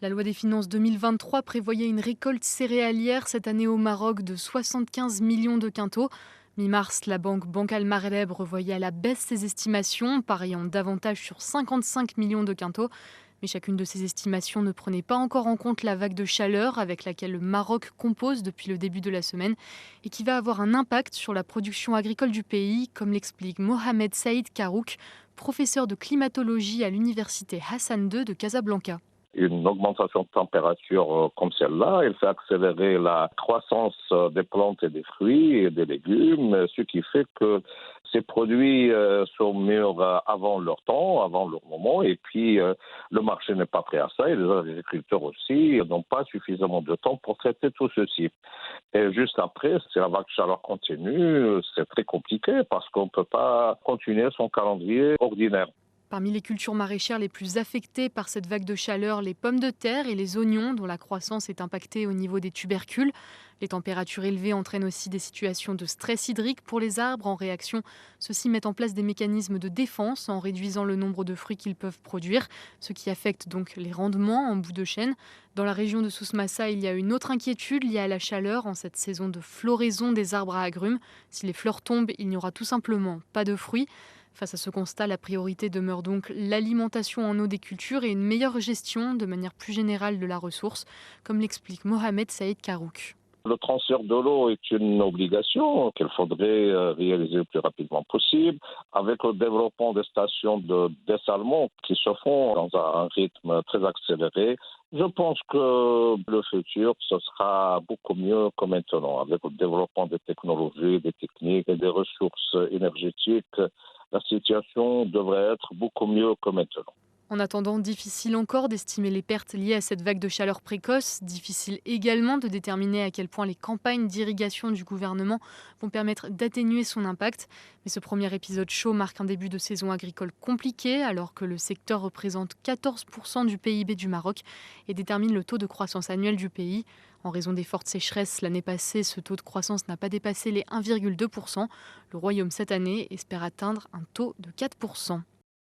La loi des finances 2023 prévoyait une récolte céréalière cette année au Maroc de 75 millions de quintaux. Mi-mars, la banque Al Maghreb revoyait à la baisse ses estimations, pariant davantage sur 55 millions de quintaux. Mais chacune de ces estimations ne prenait pas encore en compte la vague de chaleur avec laquelle le Maroc compose depuis le début de la semaine et qui va avoir un impact sur la production agricole du pays, comme l'explique Mohamed Saïd Karouk, professeur de climatologie à l'université Hassan II de Casablanca. Une augmentation de température comme celle-là, elle fait accélérer la croissance des plantes et des fruits et des légumes, ce qui fait que ces produits sont mûrs avant leur temps, avant leur moment, et puis le marché n'est pas prêt à ça, et les agriculteurs aussi n'ont pas suffisamment de temps pour traiter tout ceci. Et juste après, si la vague de chaleur continue, c'est très compliqué parce qu'on ne peut pas continuer son calendrier ordinaire. Parmi les cultures maraîchères les plus affectées par cette vague de chaleur, les pommes de terre et les oignons, dont la croissance est impactée au niveau des tubercules. Les températures élevées entraînent aussi des situations de stress hydrique pour les arbres. En réaction, ceux-ci mettent en place des mécanismes de défense en réduisant le nombre de fruits qu'ils peuvent produire, ce qui affecte donc les rendements en bout de chaîne. Dans la région de Souss-Massa, il y a une autre inquiétude liée à la chaleur en cette saison de floraison des arbres à agrumes. Si les fleurs tombent, il n'y aura tout simplement pas de fruits. Face à ce constat, la priorité demeure donc l'alimentation en eau des cultures et une meilleure gestion de manière plus générale de la ressource, comme l'explique Mohamed Saïd Karouk. Le transfert de l'eau est une obligation qu'il faudrait réaliser le plus rapidement possible, avec le développement des stations de dessalement qui se font dans un rythme très accéléré. Je pense que le futur, ce sera beaucoup mieux que maintenant, avec le développement des technologies, des techniques et des ressources énergétiques. La situation devrait être beaucoup mieux que maintenant. En attendant, difficile encore d'estimer les pertes liées à cette vague de chaleur précoce. Difficile également de déterminer à quel point les campagnes d'irrigation du gouvernement vont permettre d'atténuer son impact. Mais ce premier épisode chaud marque un début de saison agricole compliqué, alors que le secteur représente 14% du PIB du Maroc et détermine le taux de croissance annuel du pays. En raison des fortes sécheresses l'année passée, ce taux de croissance n'a pas dépassé les 1,2%. Le Royaume cette année espère atteindre un taux de 4%.